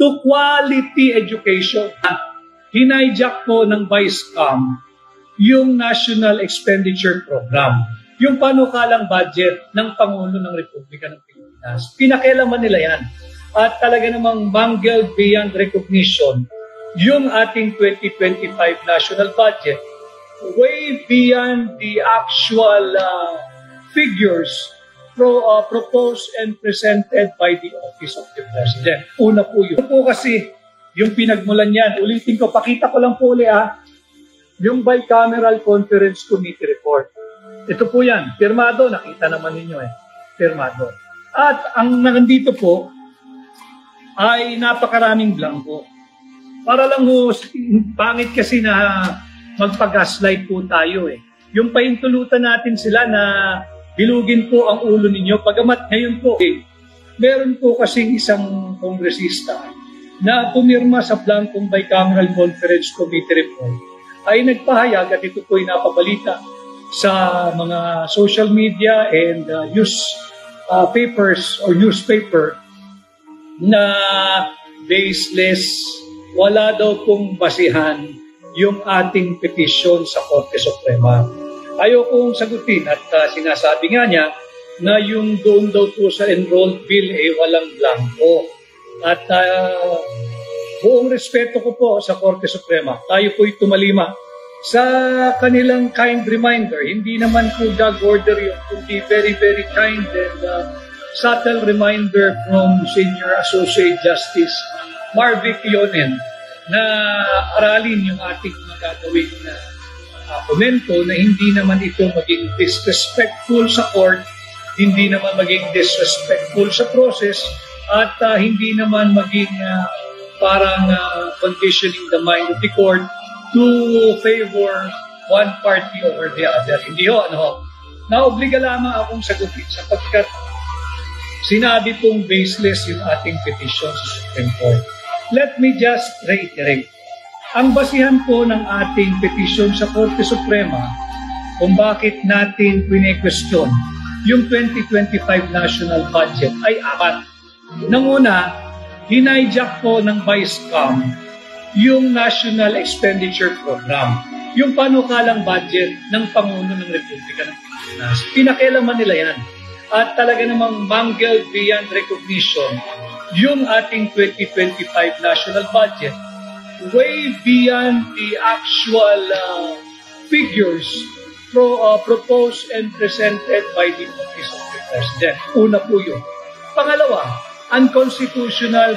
to quality education. Hinayjack po ng Vice-Cam yung National Expenditure Program, yung panukalang budget ng Pangulo ng Republika ng Pilipinas. Pinakialaman nila yan. At talaga namang mangled beyond recognition yung ating 2025 national budget, way beyond the actual figures proposed and presented by the Office of the President. Una po yun. Ito po kasi yung pinagmulan yan. Ulitin ko, pakita ko lang po ulit yung Bicameral Conference Committee Report. Ito po yan. Pirmado, nakita naman ninyo Pirmado. At ang nandito po ay napakaraming blanco. Para lang pangit kasi na magpag-gaslight po tayo Yung paintulutan natin sila na bilugin po ang ulo ninyo. Pagamat ngayon po meron po kasing isang kongresista na pumirma sa blankong Bicameral Conference Committee Report ay nagpahayag at ito po ay napabalita sa mga social media and papers or newspaper na baseless, wala daw pong basihan yung ating petisyon sa Korte Suprema. Ayaw kong sagutin at sinasabi nga niya na yung doon daw po sa enrolled bill walang blanco. At buong respeto ko po sa Korte Suprema, tayo po'y tumalima sa kanilang kind reminder. Hindi naman po gag order yun, kundi very, very kind and subtle reminder from Senior Associate Justice Marvic Leonen na aralin yung ating mga gagawin na komento na hindi naman ito maging disrespectful sa court, hindi naman maging disrespectful sa process, at hindi naman maging parang conditioning the mind of the court to favor one party over the other. Hindi naobliga lamang akong sagutin sapagkat sinabi pong baseless yung ating petition sa Supreme Court. Let me just reiterate. Ang basihan po ng ating petition sa Korte Suprema kung bakit natin pine-question yung 2025 national budget ay apat. Nanguna, hinayjack po ng Vice-Cam yung National Expenditure Program, yung panukalang budget ng Pangulo ng Republika ng Pilipinas. Pinakialaman nila yan. At talaga namang mangled beyond recognition yung ating 2025 national budget, way beyond the actual figures proposed and presented by the Office of the President. Una po yun. Pangalawa, unconstitutional